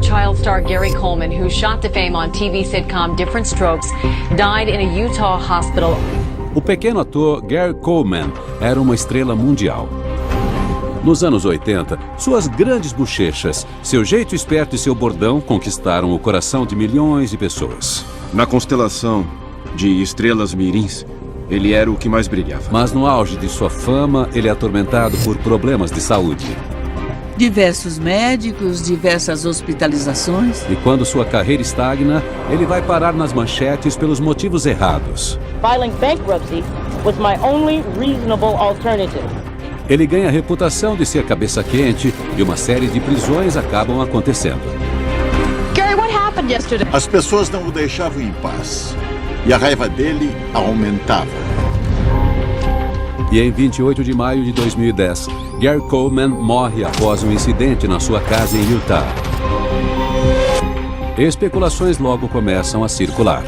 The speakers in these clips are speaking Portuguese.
child star Gary Coleman, who shot to fame on TV sitcom Different Strokes, died in a Utah hospital. O pequeno ator Gary Coleman era uma estrela mundial. Nos anos 80, suas grandes bochechas, seu jeito esperto e seu bordão conquistaram o coração de milhões de pessoas. Na constelação de estrelas mirins, ele era o que mais brilhava. Mas no auge de sua fama, ele é atormentado por problemas de saúde. Diversos médicos, diversas hospitalizações. E quando sua carreira estagna, ele vai parar nas manchetes pelos motivos errados. Filing bankruptcy was my only reasonable alternative. Ele ganha a reputação de ser cabeça quente e uma série de prisões acabam acontecendo. Gary, what happened yesterday? As pessoas não o deixavam em paz. E a raiva dele aumentava. E em 28 de maio de 2010, Gary Coleman morre após um incidente na sua casa em Utah. Especulações logo começam a circular.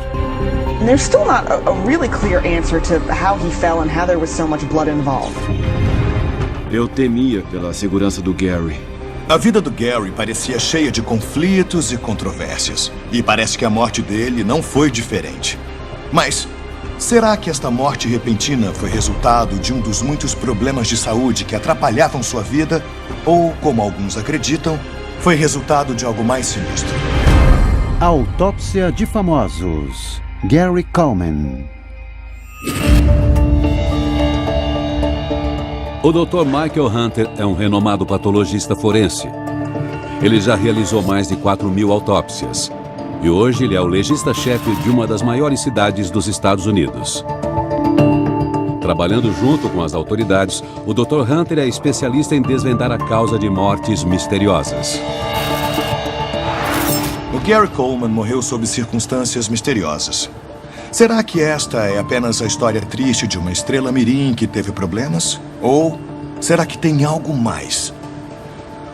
There's still not a really clear answer to how he fell and how there was so much blood involved. Eu temia pela segurança do Gary. A vida do Gary parecia cheia de conflitos e controvérsias. E parece que a morte dele não foi diferente. Mas será que esta morte repentina foi resultado de um dos muitos problemas de saúde que atrapalhavam sua vida? Ou, como alguns acreditam, foi resultado de algo mais sinistro? Autópsia de famosos. Gary Coleman. O Dr. Michael Hunter é um renomado patologista forense. Ele já realizou mais de 4.000 autópsias. E hoje ele é o legista-chefe de uma das maiores cidades dos Estados Unidos. Trabalhando junto com as autoridades, o Dr. Hunter é especialista em desvendar a causa de mortes misteriosas. O Gary Coleman morreu sob circunstâncias misteriosas. Será que esta é apenas a história triste de uma estrela mirim que teve problemas? Ou será que tem algo mais?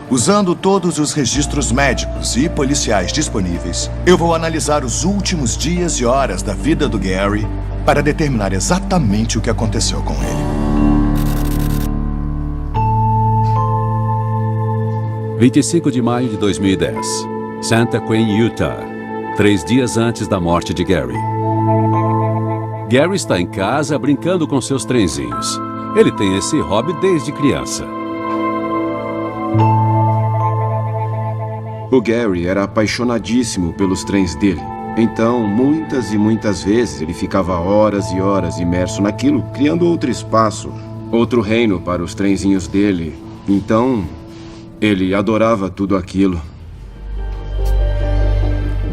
Usando todos os registros médicos e policiais disponíveis, eu vou analisar os últimos dias e horas da vida do Gary para determinar exatamente o que aconteceu com ele. 25 de maio de 2010, Santa Queen, Utah, 3 dias antes da morte de Gary. Gary está em casa brincando com seus trenzinhos. Ele tem esse hobby desde criança. O Gary era apaixonadíssimo pelos trens dele. Então, muitas e muitas vezes, ele ficava horas e horas imerso naquilo, criando outro espaço, outro reino para os trenzinhos dele. Então, ele adorava tudo aquilo.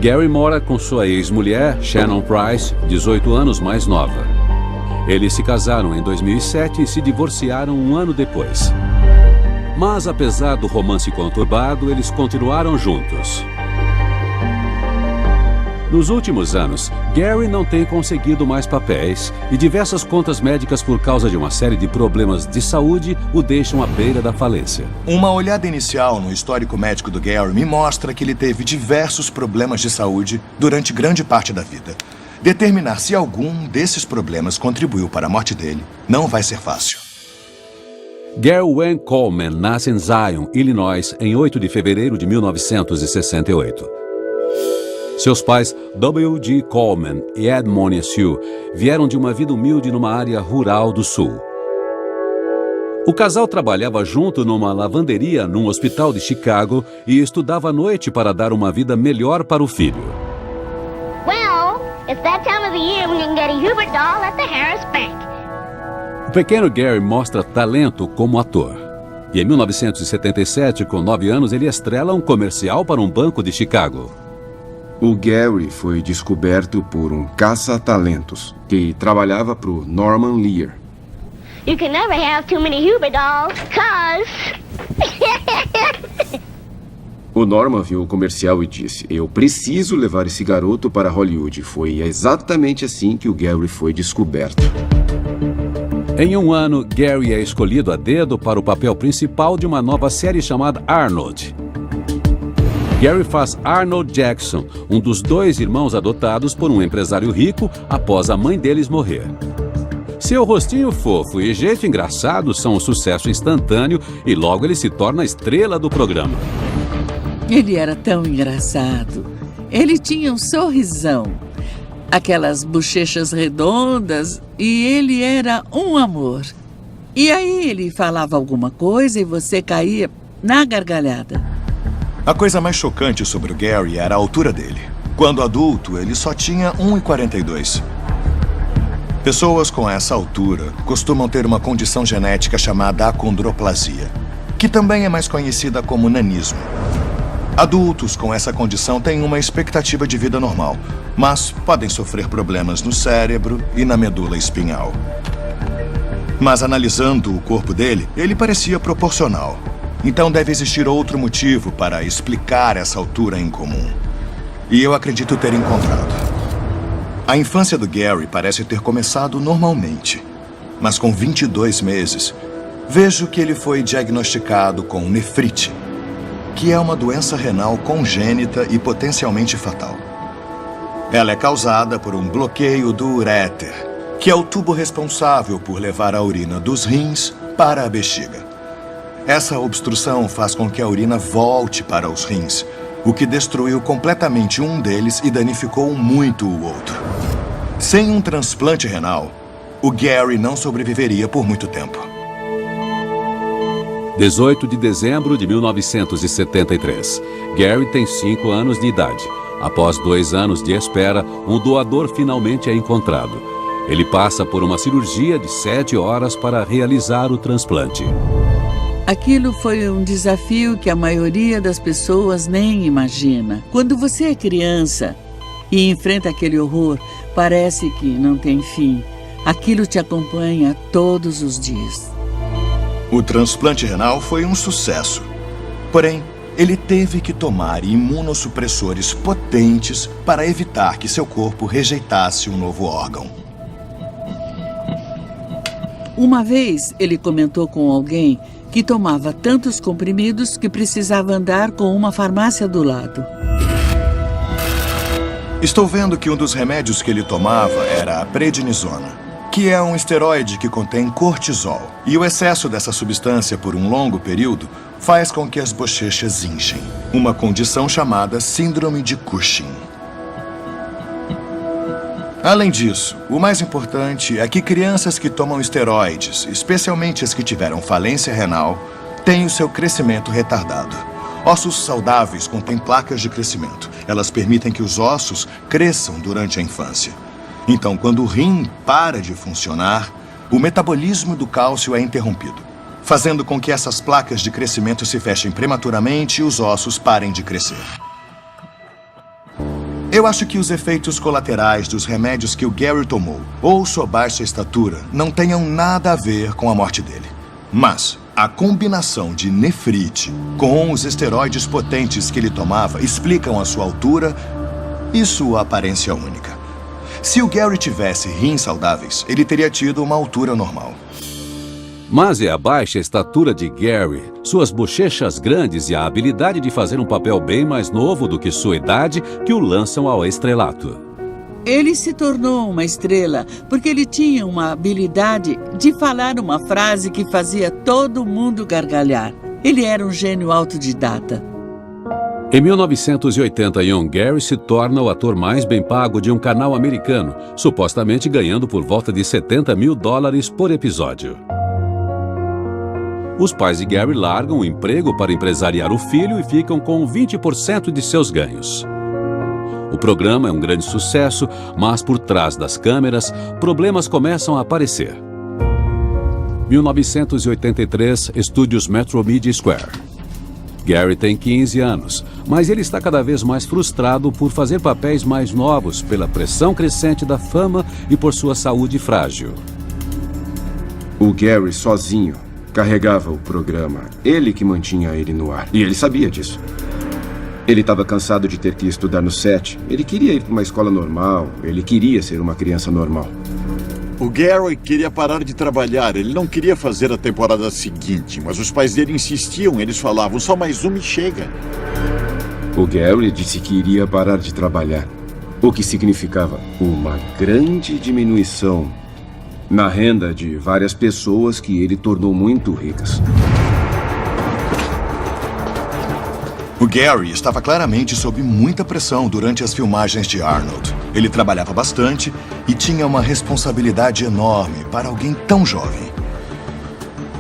Gary mora com sua ex-mulher, Shannon Price, 18 anos mais nova. Eles se casaram em 2007 e se divorciaram um ano depois. Mas, apesar do romance conturbado, eles continuaram juntos. Nos últimos anos, Gary não tem conseguido mais papéis e diversas contas médicas por causa de uma série de problemas de saúde o deixam à beira da falência. Uma olhada inicial no histórico médico do Gary me mostra que ele teve diversos problemas de saúde durante grande parte da vida. Determinar se algum desses problemas contribuiu para a morte dele não vai ser fácil. Gary Wayne Coleman nasce em Zion, Illinois, em 8 de fevereiro de 1968. Seus pais, W.G. Coleman e Edmonia Sue, vieram de uma vida humilde numa área rural do sul. O casal trabalhava junto numa lavanderia num hospital de Chicago e estudava à noite para dar uma vida melhor para o filho. Well, it's that time of the year when you can get a Hubert doll at the Harris Bank. O pequeno Gary mostra talento como ator. E em 1977, com 9 anos, ele estrela um comercial para um banco de Chicago. O Gary foi descoberto por um caça-talentos que trabalhava para o Norman Lear. You can never have too many Hubert dolls, cause... O Norman viu o comercial e disse: "Eu preciso levar esse garoto para Hollywood." Foi exatamente assim que o Gary foi descoberto. Em um ano, Gary é escolhido a dedo para o papel principal de uma nova série chamada Arnold. Gary faz Arnold Jackson, um dos 2 irmãos adotados por um empresário rico após a mãe deles morrer. Seu rostinho fofo e jeito engraçado são um sucesso instantâneo e logo ele se torna a estrela do programa. Ele era tão engraçado. Ele tinha um sorrisão, aquelas bochechas redondas, e ele era um amor. E aí ele falava alguma coisa e você caía na gargalhada. A coisa mais chocante sobre o Gary era a altura dele. Quando adulto, ele só tinha 1,42. Pessoas com essa altura costumam ter uma condição genética chamada acondroplasia, que também é mais conhecida como nanismo. Adultos com essa condição têm uma expectativa de vida normal, mas podem sofrer problemas no cérebro e na medula espinhal. Mas analisando o corpo dele, ele parecia proporcional. Então deve existir outro motivo para explicar essa altura incomum. E eu acredito ter encontrado. A infância do Gary parece ter começado normalmente, mas com 22 meses, vejo que ele foi diagnosticado com nefrite, que é uma doença renal congênita e potencialmente fatal. Ela é causada por um bloqueio do uréter, que é o tubo responsável por levar a urina dos rins para a bexiga. Essa obstrução faz com que a urina volte para os rins, o que destruiu completamente um deles e danificou muito o outro. Sem um transplante renal, o Gary não sobreviveria por muito tempo. 18 de dezembro de 1973. Gary tem 5 anos de idade. Após 2 anos de espera, um doador finalmente é encontrado. Ele passa por uma cirurgia de 7 horas para realizar o transplante. Aquilo foi um desafio que a maioria das pessoas nem imagina. Quando você é criança e enfrenta aquele horror, parece que não tem fim. Aquilo te acompanha todos os dias. O transplante renal foi um sucesso. Porém, ele teve que tomar imunossupressores potentes para evitar que seu corpo rejeitasse um novo órgão. Uma vez, ele comentou com alguém que tomava tantos comprimidos que precisava andar com uma farmácia do lado. Estou vendo que um dos remédios que ele tomava era a prednisona, que é um esteroide que contém cortisol. E o excesso dessa substância por um longo período faz com que as bochechas inchem, uma condição chamada síndrome de Cushing. Além disso, o mais importante é que crianças que tomam esteroides, especialmente as que tiveram falência renal, têm o seu crescimento retardado. Ossos saudáveis contêm placas de crescimento. Elas permitem que os ossos cresçam durante a infância. Então, quando o rim para de funcionar, o metabolismo do cálcio é interrompido, fazendo com que essas placas de crescimento se fechem prematuramente e os ossos parem de crescer. Eu acho que os efeitos colaterais dos remédios que o Gary tomou, ou sua baixa estatura, não tenham nada a ver com a morte dele. Mas a combinação de nefrite com os esteroides potentes que ele tomava explicam a sua altura e sua aparência única. Se o Gary tivesse rins saudáveis, ele teria tido uma altura normal. Mas é a baixa estatura de Gary, suas bochechas grandes e a habilidade de fazer um papel bem mais novo do que sua idade que o lançam ao estrelato. Ele se tornou uma estrela porque ele tinha uma habilidade de falar uma frase que fazia todo mundo gargalhar. Ele era um gênio autodidata. Em 1981, Gary se torna o ator mais bem pago de um canal americano, supostamente ganhando por volta de $70 mil por episódio. Os pais de Gary largam o emprego para empresariar o filho e ficam com 20% de seus ganhos. O programa é um grande sucesso, mas por trás das câmeras, problemas começam a aparecer. 1983, Estúdios Metro Media Square. Gary tem 15 anos, mas ele está cada vez mais frustrado por fazer papéis mais novos, pela pressão crescente da fama e por sua saúde frágil. O Gary sozinho carregava o programa. Ele que mantinha ele no ar. E ele sabia disso. Ele estava cansado de ter que estudar no set. Ele queria ir para uma escola normal. Ele queria ser uma criança normal. O Gary queria parar de trabalhar. Ele não queria fazer a temporada seguinte, mas os pais dele insistiam. Eles falavam, só mais uma e chega. O Gary disse que iria parar de trabalhar, o que significava uma grande diminuição na renda de várias pessoas que ele tornou muito ricas. O Gary estava claramente sob muita pressão durante as filmagens de Arnold. Ele trabalhava bastante e tinha uma responsabilidade enorme para alguém tão jovem.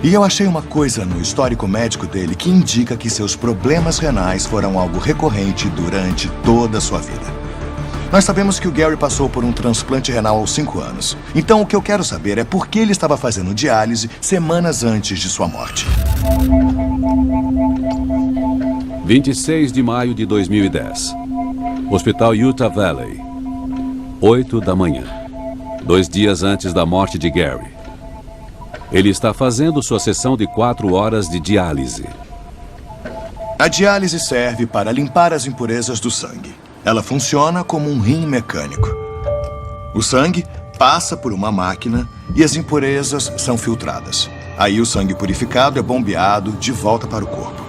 E eu achei uma coisa no histórico médico dele que indica que seus problemas renais foram algo recorrente durante toda a sua vida. Nós sabemos que o Gary passou por um transplante renal aos 5 anos. Então o que eu quero saber é por que ele estava fazendo diálise semanas antes de sua morte. 26 de maio de 2010. Hospital Utah Valley. 8 da manhã. 2 dias antes da morte de Gary. Ele está fazendo sua sessão de 4 horas de diálise. A diálise serve para limpar as impurezas do sangue. Ela funciona como um rim mecânico. O sangue passa por uma máquina e as impurezas são filtradas. Aí o sangue purificado é bombeado de volta para o corpo.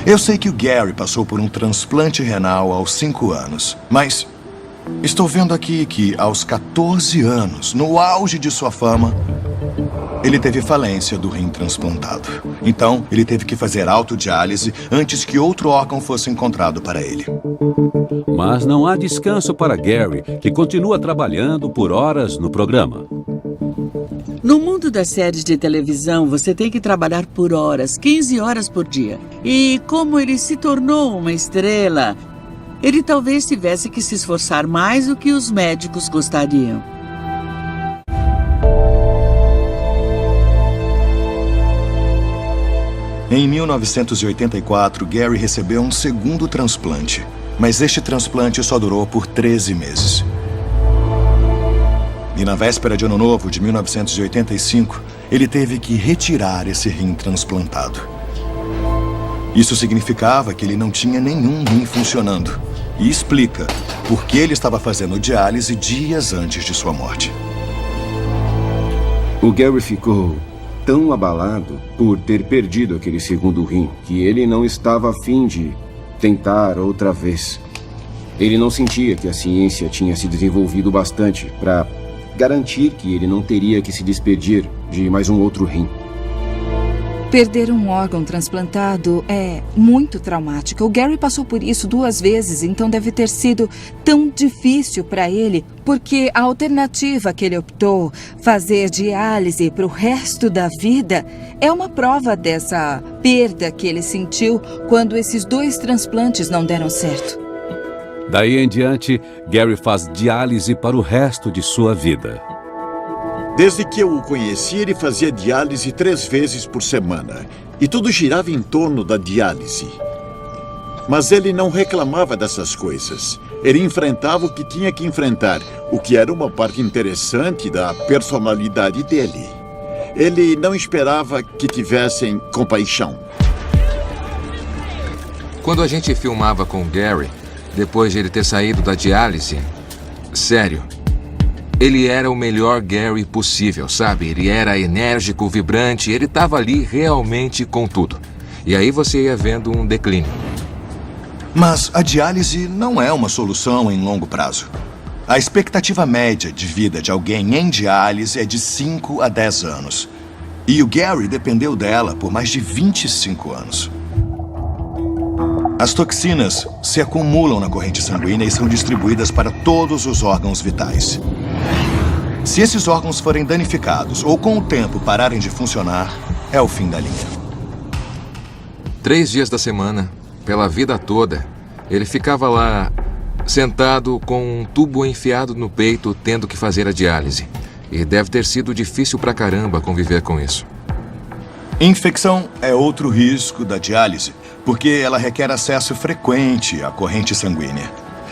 Eu sei que o Gary passou por um transplante renal aos 5 anos, mas estou vendo aqui que aos 14 anos, no auge de sua fama, ele teve falência do rim transplantado. Então, ele teve que fazer autodiálise antes que outro órgão fosse encontrado para ele. Mas não há descanso para Gary, que continua trabalhando por horas no programa. No mundo das séries de televisão, você tem que trabalhar por horas, 15 horas por dia. E como ele se tornou uma estrela, ele talvez tivesse que se esforçar mais do que os médicos gostariam. Em 1984, Gary recebeu um segundo transplante, mas este transplante só durou por 13 meses. E na véspera de Ano Novo de 1985, ele teve que retirar esse rim transplantado. Isso significava que ele não tinha nenhum rim funcionando. E explica por que ele estava fazendo diálise dias antes de sua morte. O Gary ficou tão abalado por ter perdido aquele segundo rim que ele não estava a fim de tentar outra vez. Ele não sentia que a ciência tinha se desenvolvido bastante para garantir que ele não teria que se despedir de mais um outro rim. Perder um órgão transplantado é muito traumático. O Gary passou por isso 2 vezes, então deve ter sido tão difícil para ele, porque a alternativa que ele optou, fazer diálise para o resto da vida, é uma prova dessa perda que ele sentiu quando esses 2 transplantes não deram certo. Daí em diante, Gary faz diálise para o resto de sua vida. Desde que eu o conheci, ele fazia diálise 3 vezes por semana. E tudo girava em torno da diálise. Mas ele não reclamava dessas coisas. Ele enfrentava o que tinha que enfrentar, o que era uma parte interessante da personalidade dele. Ele não esperava que tivessem compaixão. Quando a gente filmava com o Gary, depois de ele ter saído da diálise, sério, ele era o melhor Gary possível, sabe? Ele era enérgico, vibrante, ele estava ali realmente com tudo. E aí você ia vendo um declínio. Mas a diálise não é uma solução em longo prazo. A expectativa média de vida de alguém em diálise é de 5 a 10 anos. E o Gary dependeu dela por mais de 25 anos. As toxinas se acumulam na corrente sanguínea e são distribuídas para todos os órgãos vitais. Se esses órgãos forem danificados ou com o tempo pararem de funcionar, é o fim da linha. 3 dias da semana, pela vida toda, ele ficava lá, sentado com um tubo enfiado no peito, tendo que fazer a diálise. E deve ter sido difícil pra caramba conviver com isso. Infecção é outro risco da diálise, porque ela requer acesso frequente à corrente sanguínea.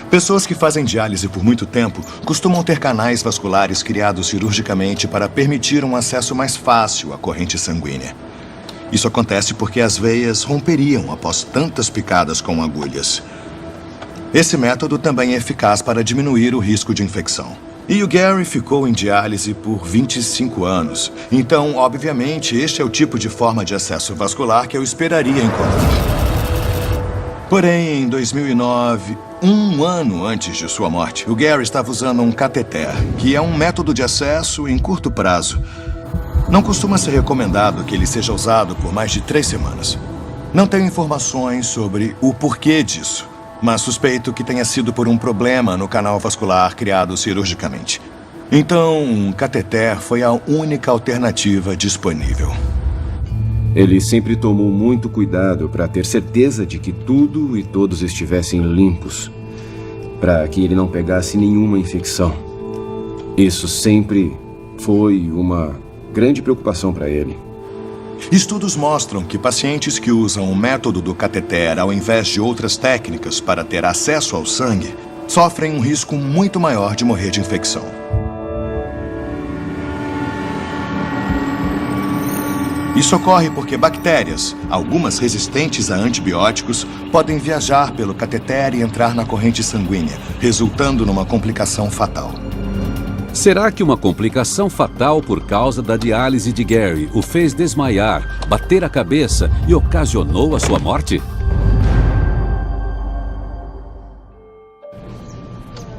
Pessoas que fazem diálise por muito tempo costumam ter canais vasculares criados cirurgicamente para permitir um acesso mais fácil à corrente sanguínea. Isso acontece porque as veias romperiam após tantas picadas com agulhas. Esse método também é eficaz para diminuir o risco de infecção. E o Gary ficou em diálise por 25 anos. Então, obviamente, este é o tipo de forma de acesso vascular que eu esperaria encontrar. Porém, em 2009, 1 ano antes de sua morte, o Gary estava usando um cateter, que é um método de acesso em curto prazo. Não costuma ser recomendado que ele seja usado por mais de 3 semanas. Não tenho informações sobre o porquê disso, mas suspeito que tenha sido por um problema no canal vascular criado cirurgicamente. Então, um cateter foi a única alternativa disponível. Ele sempre tomou muito cuidado para ter certeza de que tudo e todos estivessem limpos, para que ele não pegasse nenhuma infecção. Isso sempre foi uma grande preocupação para ele. Estudos mostram que pacientes que usam o método do cateter ao invés de outras técnicas para ter acesso ao sangue sofrem um risco muito maior de morrer de infecção. Isso ocorre porque bactérias, algumas resistentes a antibióticos, podem viajar pelo cateter e entrar na corrente sanguínea, resultando numa complicação fatal. Será que uma complicação fatal por causa da diálise de Gary o fez desmaiar, bater a cabeça e ocasionou a sua morte?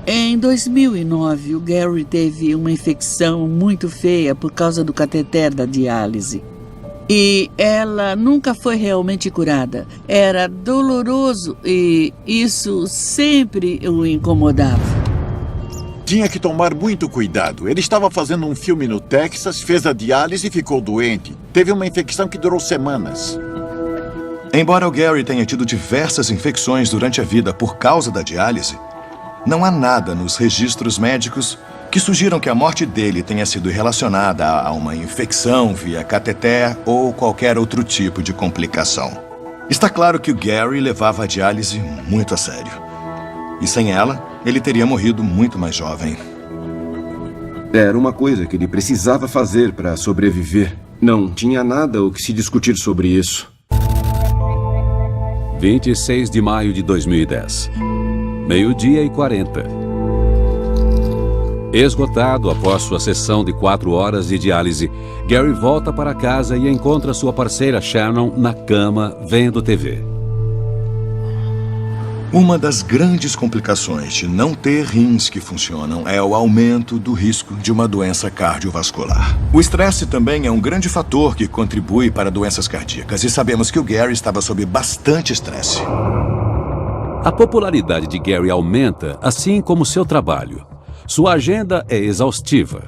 Em 2009, o Gary teve uma infecção muito feia por causa do cateter da diálise. E ela nunca foi realmente curada. Era doloroso e isso sempre o incomodava. Tinha que tomar muito cuidado. Ele estava fazendo um filme no Texas, fez a diálise e ficou doente. Teve uma infecção que durou semanas. Embora o Gary tenha tido diversas infecções durante a vida por causa da diálise, não há nada nos registros médicos que sugiram que a morte dele tenha sido relacionada a uma infecção via cateter ou qualquer outro tipo de complicação. Está claro que o Gary levava a diálise muito a sério. E sem ela, ele teria morrido muito mais jovem. Era uma coisa que ele precisava fazer para sobreviver. Não tinha nada o que se discutir sobre isso. 26 de maio de 2010. 12h40. Esgotado após sua sessão de 4 horas de diálise, Gary volta para casa e encontra sua parceira Shannon na cama, vendo TV. Uma das grandes complicações de não ter rins que funcionam é o aumento do risco de uma doença cardiovascular. O estresse também é um grande fator que contribui para doenças cardíacas e sabemos que o Gary estava sob bastante estresse. A popularidade de Gary aumenta, assim como seu trabalho. Sua agenda é exaustiva.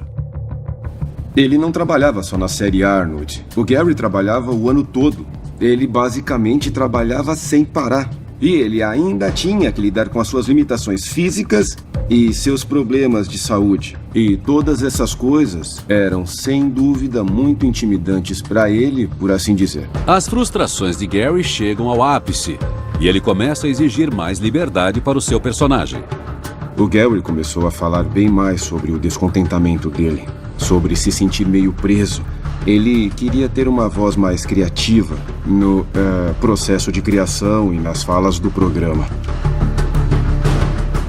Ele não trabalhava só na série Arnold. O Gary trabalhava o ano todo. Ele basicamente trabalhava sem parar. E ele ainda tinha que lidar com as suas limitações físicas e seus problemas de saúde. E todas essas coisas eram, sem dúvida, muito intimidantes para ele, por assim dizer. As frustrações de Gary chegam ao ápice e ele começa a exigir mais liberdade para o seu personagem. O Gary começou a falar bem mais sobre o descontentamento dele, sobre se sentir meio preso. Ele queria ter uma voz mais criativa no processo de criação e nas falas do programa.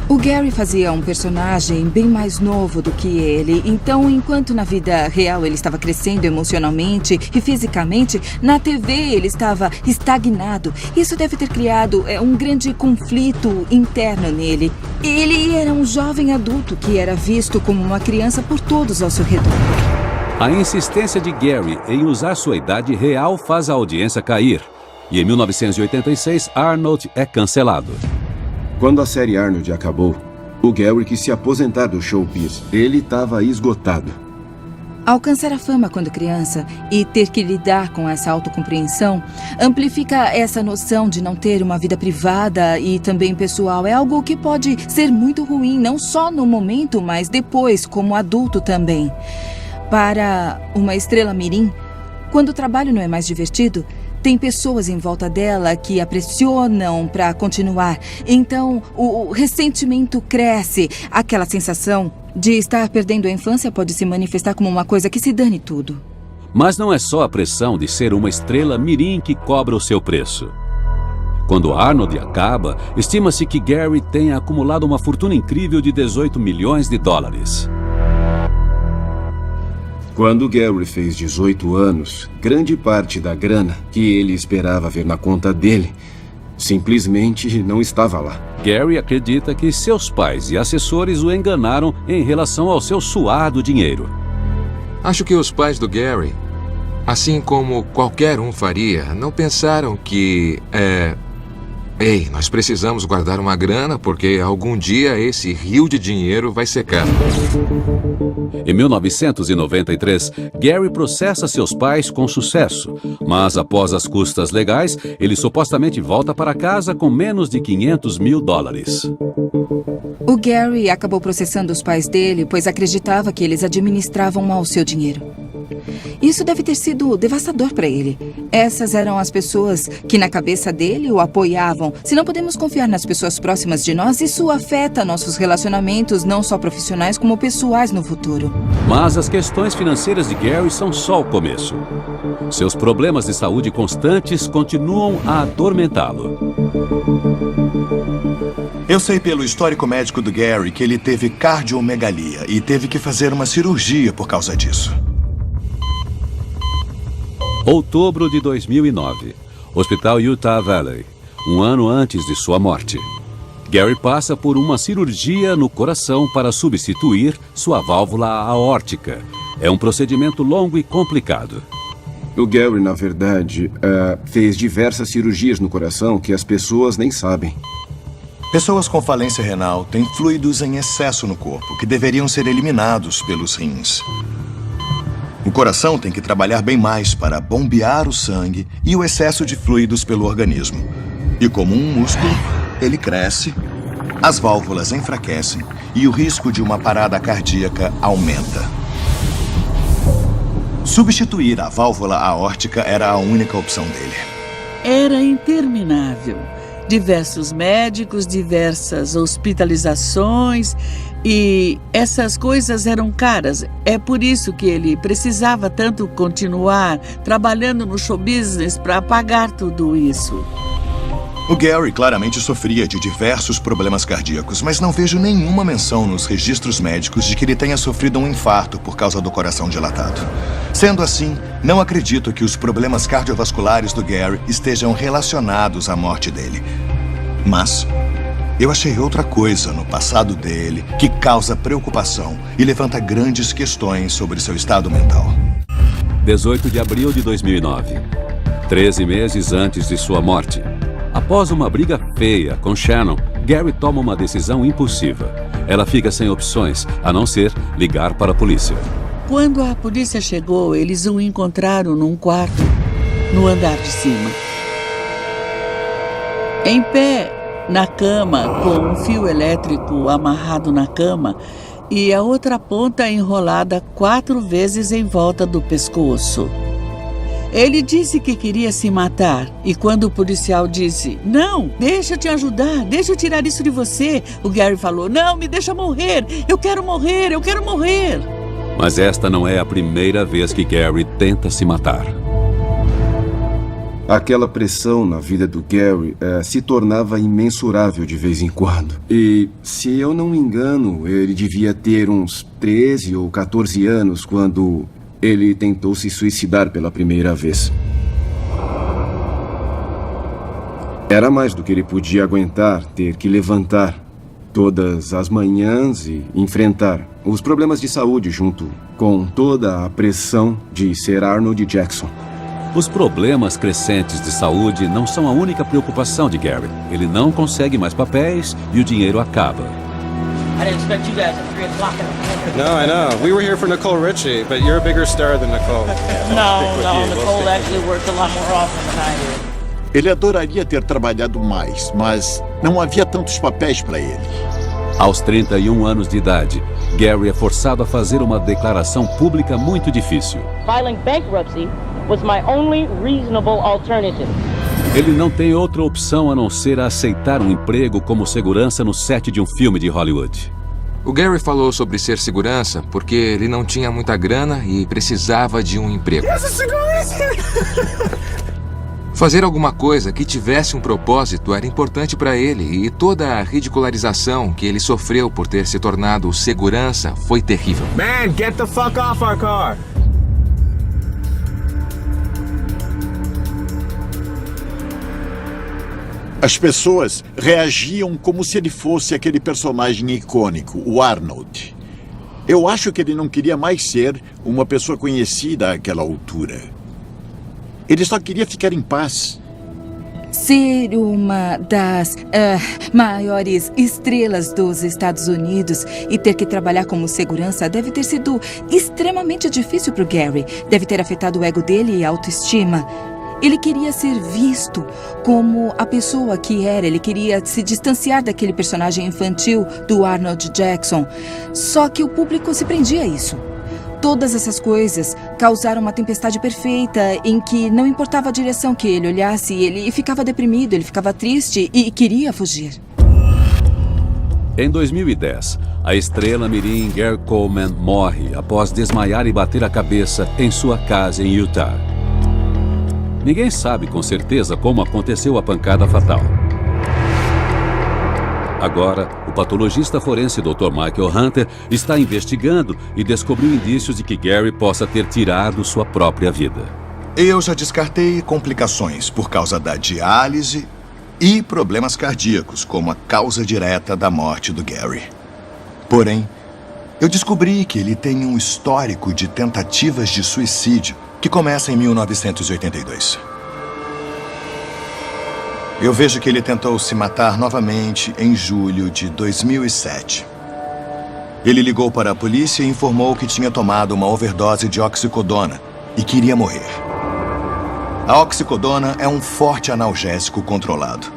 O Gary fazia um personagem bem mais novo do que ele, então enquanto na vida real ele estava crescendo emocionalmente e fisicamente, na TV ele estava estagnado. Isso deve ter criado um grande conflito interno nele. Ele era um jovem adulto que era visto como uma criança por todos ao seu redor. A insistência de Gary em usar sua idade real faz a audiência cair. E em 1986, Arnold é cancelado. Quando a série Arnold acabou, o Gary quis se aposentar do showbiz. Ele estava esgotado. Alcançar a fama quando criança e ter que lidar com essa autocompreensão amplifica essa noção de não ter uma vida privada e também pessoal. É algo que pode ser muito ruim, não só no momento, mas depois, como adulto também. Para uma estrela mirim, quando o trabalho não é mais divertido, tem pessoas em volta dela que a pressionam para continuar. Então, o ressentimento cresce. Aquela sensação de estar perdendo a infância pode se manifestar como uma coisa que se dane tudo. Mas não é só a pressão de ser uma estrela mirim que cobra o seu preço. Quando Arnold acaba, estima-se que Gary tenha acumulado uma fortuna incrível de 18 milhões de dólares. Quando Gary fez 18 anos, grande parte da grana que ele esperava ver na conta dele simplesmente não estava lá. Gary acredita que seus pais e assessores o enganaram em relação ao seu suado dinheiro. Acho que os pais do Gary Assim como qualquer um faria, não pensaram que, ei, nós precisamos guardar uma grana porque algum dia esse rio de dinheiro vai secar. Em 1993, Gary processa seus pais com sucesso, mas após as custas legais, ele supostamente volta para casa com menos de $500 mil. O Gary acabou processando os pais dele, pois acreditava que eles administravam mal o seu dinheiro. Isso deve ter sido devastador para ele. Essas eram as pessoas que na cabeça dele o apoiavam. Se não podemos confiar nas pessoas próximas de nós, isso afeta nossos relacionamentos, não só profissionais como pessoais no futuro. Mas as questões financeiras de Gary são só o começo. Seus problemas de saúde constantes continuam a atormentá-lo. Eu sei pelo histórico médico do Gary que ele teve cardiomegalia e teve que fazer uma cirurgia por causa disso. Outubro de 2009. Hospital Utah Valley. Um ano antes de sua morte. Gary passa por uma cirurgia no coração para substituir sua válvula aórtica. É um procedimento longo e complicado. O Gary, na verdade, fez diversas cirurgias no coração que as pessoas nem sabem. Pessoas com falência renal têm fluidos em excesso no corpo que deveriam ser eliminados pelos rins. O coração tem que trabalhar bem mais para bombear o sangue e o excesso de fluidos pelo organismo. E como um músculo, ele cresce, as válvulas enfraquecem e o risco de uma parada cardíaca aumenta. Substituir a válvula aórtica era a única opção dele. Era interminável. Diversos médicos, diversas hospitalizações e essas coisas eram caras. É por isso que ele precisava tanto continuar trabalhando no show business para pagar tudo isso. O Gary claramente sofria de diversos problemas cardíacos, mas não vejo nenhuma menção nos registros médicos de que ele tenha sofrido um infarto por causa do coração dilatado. Sendo assim, não acredito que os problemas cardiovasculares do Gary estejam relacionados à morte dele. Mas eu achei outra coisa no passado dele que causa preocupação e levanta grandes questões sobre seu estado mental. 18 de abril de 2009. 13 meses antes de sua morte. Após uma briga feia com Shannon, Gary toma uma decisão impulsiva. Ela fica sem opções, a não ser ligar para a polícia. Quando a polícia chegou, eles o encontraram num quarto, no andar de cima. Em pé, na cama, com um fio elétrico amarrado na cama e a outra ponta enrolada 4 vezes em volta do pescoço. Ele disse que queria se matar e quando o policial disse, não, deixa eu te ajudar, deixa eu tirar isso de você, o Gary falou, não, me deixa morrer, eu quero morrer, eu quero morrer. Mas esta não é a primeira vez que Gary tenta se matar. Aquela pressão na vida do Gary se tornava imensurável de vez em quando. E, se eu não me engano, ele devia ter uns 13 ou 14 anos quando ele tentou se suicidar pela primeira vez. Era mais do que ele podia aguentar, ter que levantar todas as manhãs e enfrentar os problemas de saúde junto com toda a pressão de ser Arnold Jackson. Os problemas crescentes de saúde não são a única preocupação de Gary. Ele não consegue mais papéis e o dinheiro acaba. I didn't expect you guys at 3 o'clock in the morning. No, I know. We were here for Nicole Richie, but you're a bigger star than Nicole. No, Nicole actually works a lot more often than I do. Ele adoraria ter trabalhado mais, mas não havia tantos papéis para ele. Aos 31 anos de idade, Gary é forçado a fazer uma declaração pública muito difícil. Filing bankruptcy was my only reasonable alternative. Ele não tem outra opção a não ser aceitar um emprego como segurança no set de um filme de Hollywood. O Gary falou sobre ser segurança porque ele não tinha muita grana e precisava de um emprego. Fazer alguma coisa que tivesse um propósito era importante para ele e toda a ridicularização que ele sofreu por ter se tornado segurança foi terrível. Man, get the fuck off our car! As pessoas reagiam como se ele fosse aquele personagem icônico, o Arnold. Eu acho que ele não queria mais ser uma pessoa conhecida àquela altura. Ele só queria ficar em paz. Ser uma das maiores estrelas dos Estados Unidos e ter que trabalhar como segurança deve ter sido extremamente difícil para o Gary. Deve ter afetado o ego dele e a autoestima. Ele queria ser visto como a pessoa que era. Ele queria se distanciar daquele personagem infantil do Arnold Jackson. Só que o público se prendia a isso. Todas essas coisas causaram uma tempestade perfeita em que não importava a direção que ele olhasse, ele ficava deprimido, ele ficava triste e queria fugir. Em 2010, a estrela mirim Gary Coleman morre após desmaiar e bater a cabeça em sua casa em Utah. Ninguém sabe com certeza como aconteceu a pancada fatal. Agora, o patologista forense Dr. Michael Hunter está investigando e descobriu indícios de que Gary possa ter tirado sua própria vida. Eu já descartei complicações por causa da diálise e problemas cardíacos como a causa direta da morte do Gary. Porém, eu descobri que ele tem um histórico de tentativas de suicídio que começa em 1982. Eu vejo que ele tentou se matar novamente em julho de 2007. Ele ligou para a polícia e informou que tinha tomado uma overdose de oxicodona e queria morrer. A oxicodona é um forte analgésico controlado.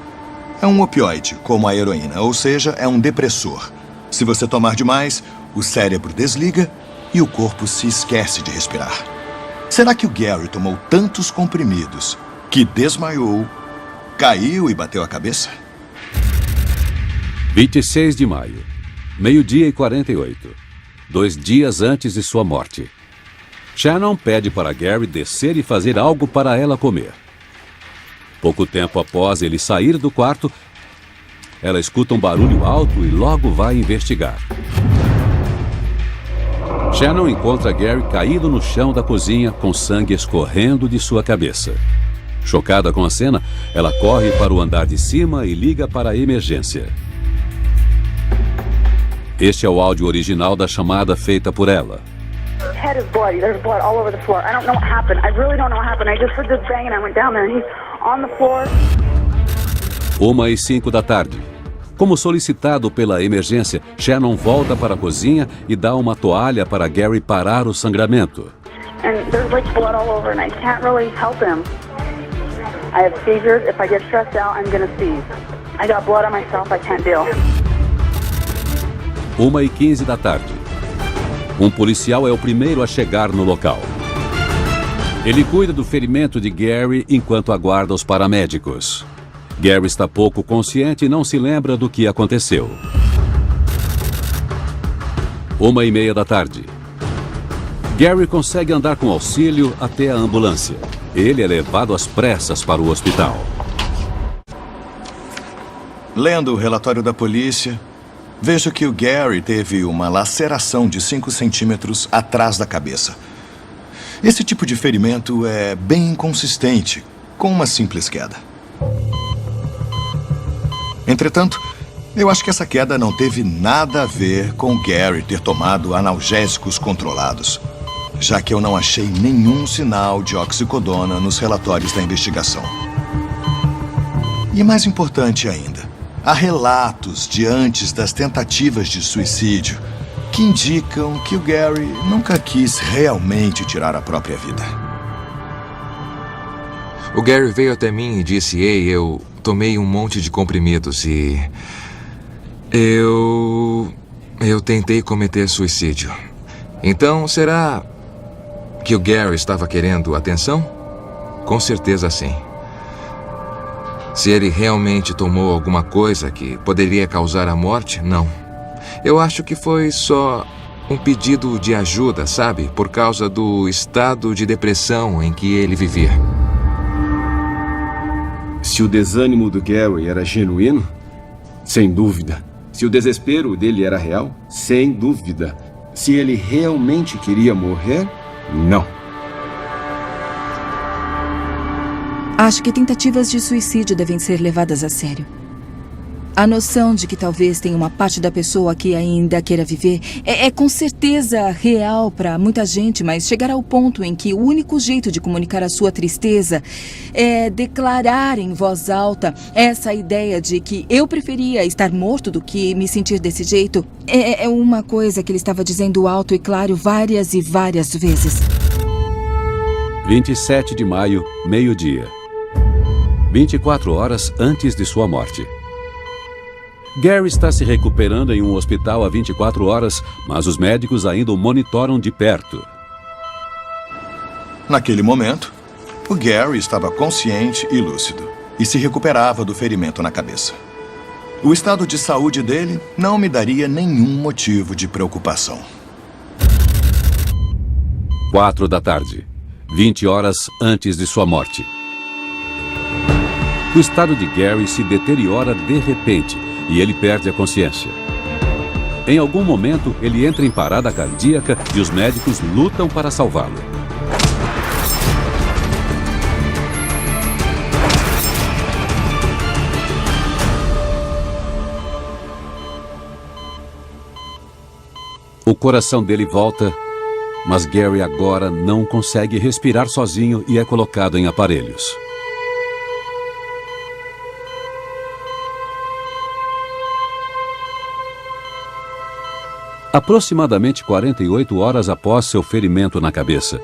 É um opioide, como a heroína, ou seja, é um depressor. Se você tomar demais, o cérebro desliga e o corpo se esquece de respirar. Será que o Gary tomou tantos comprimidos que desmaiou, caiu e bateu a cabeça? 26 de maio, 12h48, 2 dias antes de sua morte. Shannon pede para Gary descer e fazer algo para ela comer. Pouco tempo após ele sair do quarto, ela escuta um barulho alto e logo vai investigar. Shannon encontra Gary caído no chão da cozinha com sangue escorrendo de sua cabeça. Chocada com a cena, ela corre para o andar de cima e liga para a emergência. Este é o áudio original da chamada feita por ela. Head is bloody. There's blood all over the floor. I don't know what happened. I really don't know what happened. I just heard this bang and I went down there and he's on the floor. 1h05 da tarde. Como solicitado pela emergência, Shannon volta para a cozinha e dá uma toalha para Gary parar o sangramento. And there's like blood all over and I can't really help him. I have seizures. If I get stressed out, I'm gonna seize. I got blood on myself. I can't deal. 1h15 da tarde. Um policial é o primeiro a chegar no local. Ele cuida do ferimento de Gary enquanto aguarda os paramédicos. Gary está pouco consciente e não se lembra do que aconteceu. 1h30 da tarde. Gary consegue andar com auxílio até a ambulância. Ele é levado às pressas para o hospital. Lendo o relatório da polícia, vejo que o Gary teve uma laceração de 5 centímetros atrás da cabeça. Esse tipo de ferimento é bem inconsistente com uma simples queda. Entretanto, eu acho que essa queda não teve nada a ver com Gary ter tomado analgésicos controlados, já que eu não achei nenhum sinal de oxicodona nos relatórios da investigação. E mais importante ainda, há relatos de antes das tentativas de suicídio que indicam que o Gary nunca quis realmente tirar a própria vida. O Gary veio até mim e disse: "Ei, eu tomei um monte de comprimidos e... Eu tentei cometer suicídio. Então, será que o Gary estava querendo atenção? Com certeza sim. Se ele realmente tomou alguma coisa que poderia causar a morte, não. Eu acho que foi só um pedido de ajuda, sabe? Por causa do estado de depressão em que ele vivia." Se o desânimo do Gary era genuíno, sem dúvida. Se o desespero dele era real, sem dúvida. Se ele realmente queria morrer, não. Acho que tentativas de suicídio devem ser levadas a sério. A noção de que talvez tenha uma parte da pessoa que ainda queira viver é com certeza real para muita gente, mas chegar ao ponto em que o único jeito de comunicar a sua tristeza é declarar em voz alta essa ideia de que eu preferia estar morto do que me sentir desse jeito é uma coisa que ele estava dizendo alto e claro várias e várias vezes. 27 de maio, meio-dia. 24 horas antes de sua morte. Gary está se recuperando em um hospital há 24 horas, mas os médicos ainda o monitoram de perto. Naquele momento, o Gary estava consciente e lúcido e se recuperava do ferimento na cabeça. O estado de saúde dele não me daria nenhum motivo de preocupação. 4 da tarde, 20 horas antes de sua morte. O estado de Gary se deteriora de repente e ele perde a consciência. Em algum momento, ele entra em parada cardíaca e os médicos lutam para salvá-lo. O coração dele volta, mas Gary agora não consegue respirar sozinho e é colocado em aparelhos. Aproximadamente 48 horas após seu ferimento na cabeça,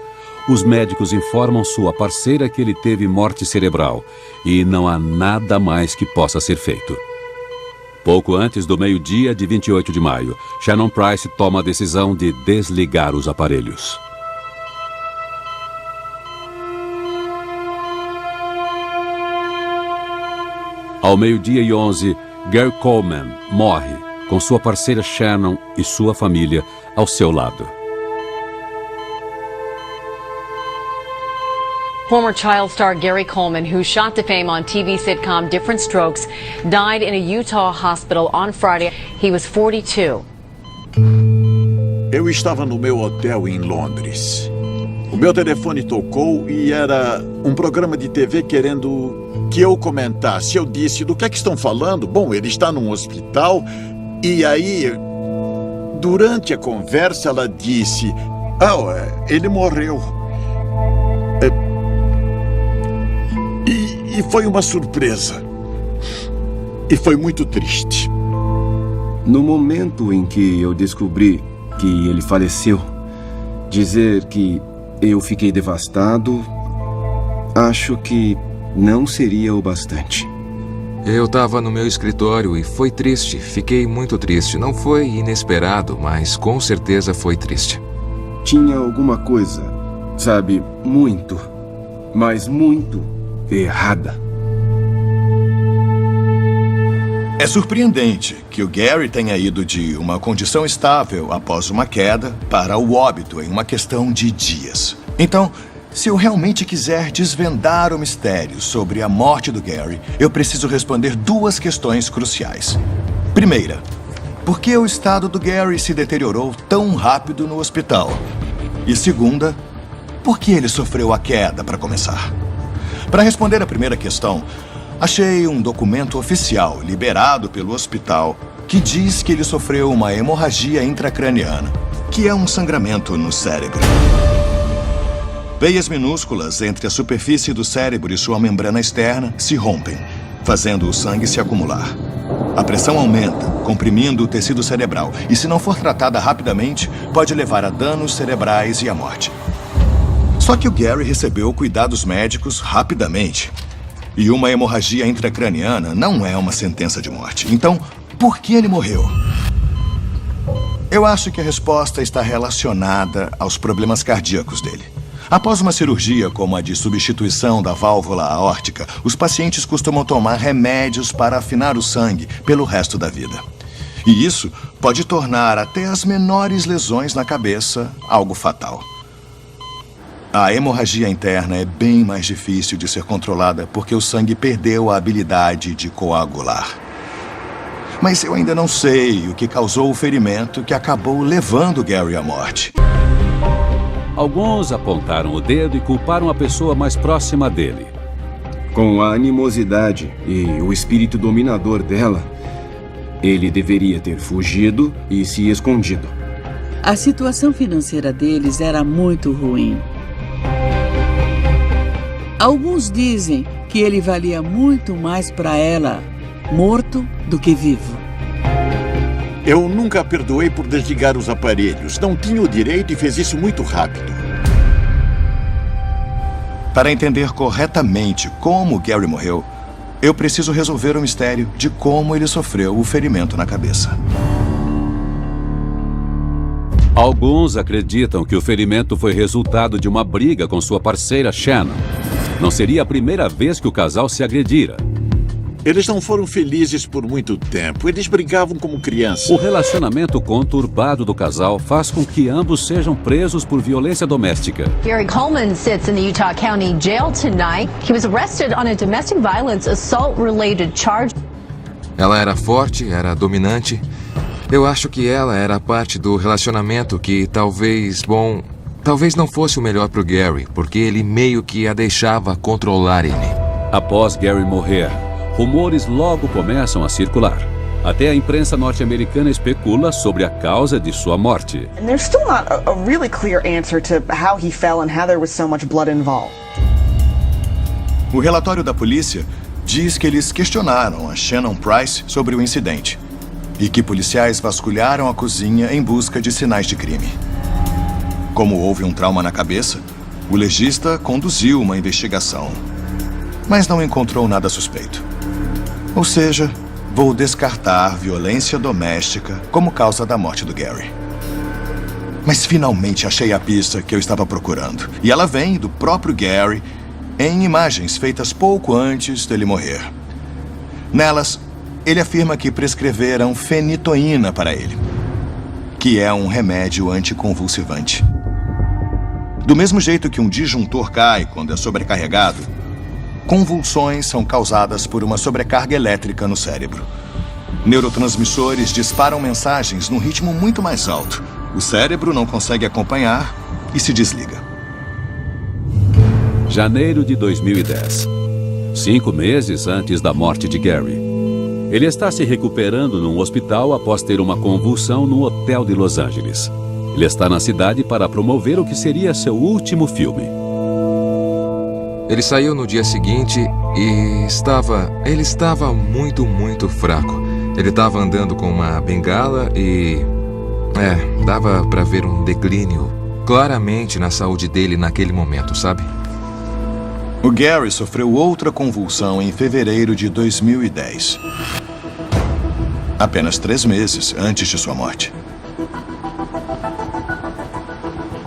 os médicos informam sua parceira que ele teve morte cerebral e não há nada mais que possa ser feito. Pouco antes do meio-dia de 28 de maio, Shannon Price toma a decisão de desligar os aparelhos. Ao meio-dia e 11, Gary Coleman morre, com sua parceira Shannon e sua família ao seu lado. Former child star Gary Coleman, who shot to fame on TV sitcom Different Strokes, died in a Utah hospital on Friday. He was 42. Eu estava no meu hotel em Londres. O meu telefone tocou e era um programa de TV querendo que eu comentasse. Eu disse, do que é que estão falando? Bom, ele está num hospital. E aí, durante a conversa, ela disse, ele morreu. E foi uma surpresa. E foi muito triste. No momento em que eu descobri que ele faleceu, dizer que eu fiquei devastado, acho que não seria o bastante. Eu estava no meu escritório e foi triste. Fiquei muito triste. Não foi inesperado, mas com certeza foi triste. Tinha alguma coisa, sabe, muito, mas muito errada. É surpreendente que o Gary tenha ido de uma condição estável após uma queda para o óbito em uma questão de dias. Então, se eu realmente quiser desvendar o mistério sobre a morte do Gary, eu preciso responder duas questões cruciais. Primeira, por que o estado do Gary se deteriorou tão rápido no hospital? E segunda, por que ele sofreu a queda para começar? Para responder a primeira questão, achei um documento oficial liberado pelo hospital que diz que ele sofreu uma hemorragia intracraniana, que é um sangramento no cérebro. Veias minúsculas entre a superfície do cérebro e sua membrana externa se rompem, fazendo o sangue se acumular. A pressão aumenta, comprimindo o tecido cerebral, e se não for tratada rapidamente, pode levar a danos cerebrais e à morte. Só que o Gary recebeu cuidados médicos rapidamente. E uma hemorragia intracraniana não é uma sentença de morte. Então, por que ele morreu? Eu acho que a resposta está relacionada aos problemas cardíacos dele. Após uma cirurgia como a de substituição da válvula aórtica, os pacientes costumam tomar remédios para afinar o sangue pelo resto da vida. E isso pode tornar até as menores lesões na cabeça algo fatal. A hemorragia interna é bem mais difícil de ser controlada porque o sangue perdeu a habilidade de coagular. Mas eu ainda não sei o que causou o ferimento que acabou levando Gary à morte. Alguns apontaram o dedo e culparam a pessoa mais próxima dele. Com a animosidade e o espírito dominador dela, Ele deveria ter fugido e se escondido. A situação financeira deles era muito ruim. Alguns dizem que ele valia muito mais para ela morto do que vivo. Eu nunca a perdoei por desligar os aparelhos. Não tinha o direito e fez isso muito rápido. Para entender corretamente como Gary morreu, eu preciso resolver o mistério de como ele sofreu o ferimento na cabeça. Alguns acreditam que o ferimento foi resultado de uma briga com sua parceira Shannon. Não seria a primeira vez que o casal se agredira. Eles não foram felizes por muito tempo. Eles brigavam como crianças. O relacionamento conturbado do casal faz com que ambos sejam presos por violência doméstica. Gary Coleman sits in the Utah County Jail tonight. He was arrested on a domestic violence assault-related charge. Ela era forte, era dominante. Eu acho que ela era parte do relacionamento que talvez não fosse o melhor para o Gary, porque ele meio que a deixava controlar ele. Após Gary morrer, rumores logo começam a circular. Até a imprensa norte-americana especula sobre a causa de sua morte. And there's still not a really clear answer to how he fell and how there was so much blood involved. O relatório da polícia diz que eles questionaram a Shannon Price sobre o incidente e que policiais vasculharam a cozinha em busca de sinais de crime. Como houve um trauma na cabeça, o legista conduziu uma investigação, mas não encontrou nada suspeito. Ou seja, vou descartar violência doméstica como causa da morte do Gary. Mas finalmente achei a pista que eu estava procurando. E ela vem do próprio Gary em imagens feitas pouco antes dele morrer. Nelas, ele afirma que prescreveram fenitoína para ele, que é um remédio anticonvulsivante. Do mesmo jeito que um disjuntor cai quando é sobrecarregado, convulsões são causadas por uma sobrecarga elétrica no cérebro. Neurotransmissores disparam mensagens num ritmo muito mais alto. O cérebro não consegue acompanhar e se desliga. Janeiro de 2010. 5 meses antes da morte de Gary. Ele está se recuperando num hospital após ter uma convulsão no hotel de Los Angeles. Ele está na cidade para promover o que seria seu último filme. Ele saiu no dia seguinte e ele estava muito fraco. Ele estava andando com uma bengala e dava para ver um declínio claramente na saúde dele naquele momento, sabe? O Gary sofreu outra convulsão em fevereiro de 2010. Apenas 3 meses antes de sua morte.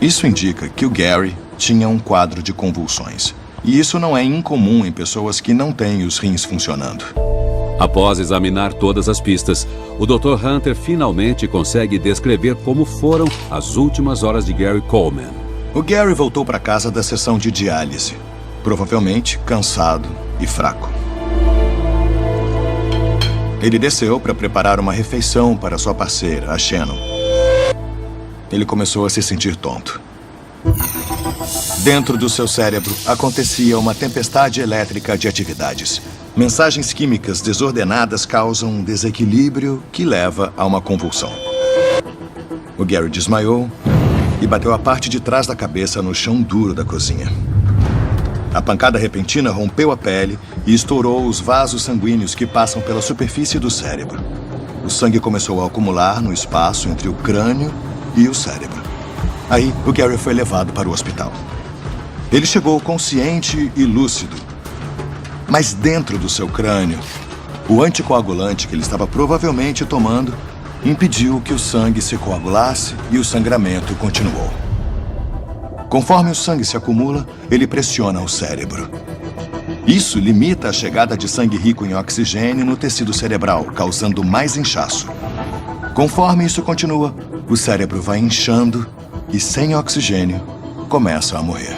Isso indica que o Gary tinha um quadro de convulsões. E isso não é incomum em pessoas que não têm os rins funcionando. Após examinar todas as pistas, o Dr. Hunter finalmente consegue descrever como foram as últimas horas de Gary Coleman. O Gary voltou para casa da sessão de diálise, provavelmente cansado e fraco. Ele desceu para preparar uma refeição para sua parceira, a Shannon. Ele começou a se sentir tonto. Dentro do seu cérebro acontecia uma tempestade elétrica de atividades. Mensagens químicas desordenadas causam um desequilíbrio que leva a uma convulsão. O Gary desmaiou e bateu a parte de trás da cabeça no chão duro da cozinha. A pancada repentina rompeu a pele e estourou os vasos sanguíneos que passam pela superfície do cérebro. O sangue começou a acumular no espaço entre o crânio e o cérebro. Aí, o Gary foi levado para o hospital. Ele chegou consciente e lúcido. Mas dentro do seu crânio, o anticoagulante que ele estava provavelmente tomando impediu que o sangue se coagulasse e o sangramento continuou. Conforme o sangue se acumula, ele pressiona o cérebro. Isso limita a chegada de sangue rico em oxigênio no tecido cerebral, causando mais inchaço. Conforme isso continua, o cérebro vai inchando e, sem oxigênio, começa a morrer.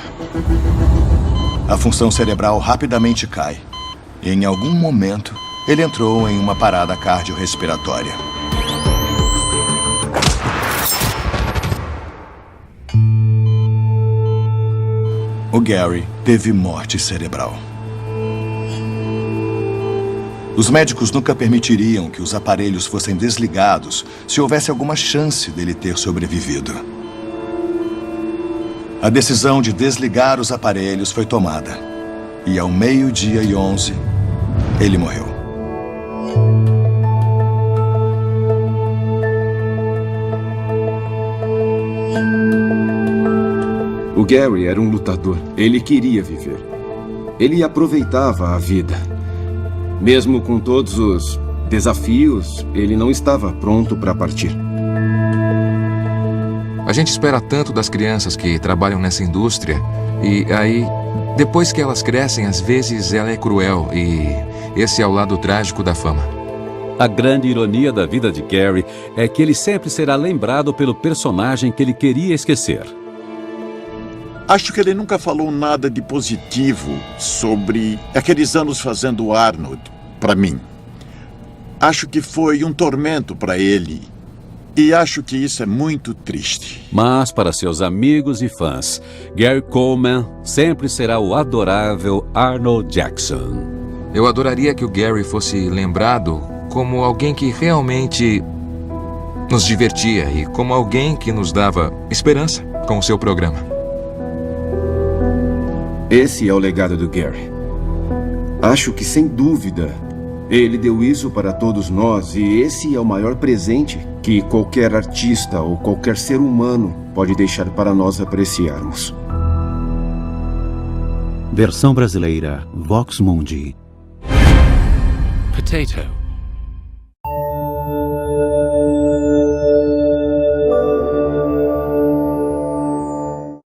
A função cerebral rapidamente cai e, em algum momento, ele entrou em uma parada cardiorrespiratória. O Gary teve morte cerebral. Os médicos nunca permitiriam que os aparelhos fossem desligados se houvesse alguma chance dele ter sobrevivido. A decisão de desligar os aparelhos foi tomada. E ao 12:11, ele morreu. O Gary era um lutador. Ele queria viver. Ele aproveitava a vida. Mesmo com todos os desafios, ele não estava pronto para partir. A gente espera tanto das crianças que trabalham nessa indústria e aí, depois que elas crescem, às vezes ela é cruel e esse é o lado trágico da fama. A grande ironia da vida de Gary é que ele sempre será lembrado pelo personagem que ele queria esquecer. Acho que ele nunca falou nada de positivo sobre aqueles anos fazendo Arnold, para mim. Acho que foi um tormento para ele. E acho que isso é muito triste. Mas para seus amigos e fãs, Gary Coleman sempre será o adorável Arnold Jackson. Eu adoraria que o Gary fosse lembrado como alguém que realmente nos divertia e como alguém que nos dava esperança com o seu programa. Esse é o legado do Gary. Acho que, sem dúvida, ele deu isso para todos nós e esse é o maior presente que qualquer artista ou qualquer ser humano pode deixar para nós apreciarmos. Versão brasileira, Vox Mundi. Potato.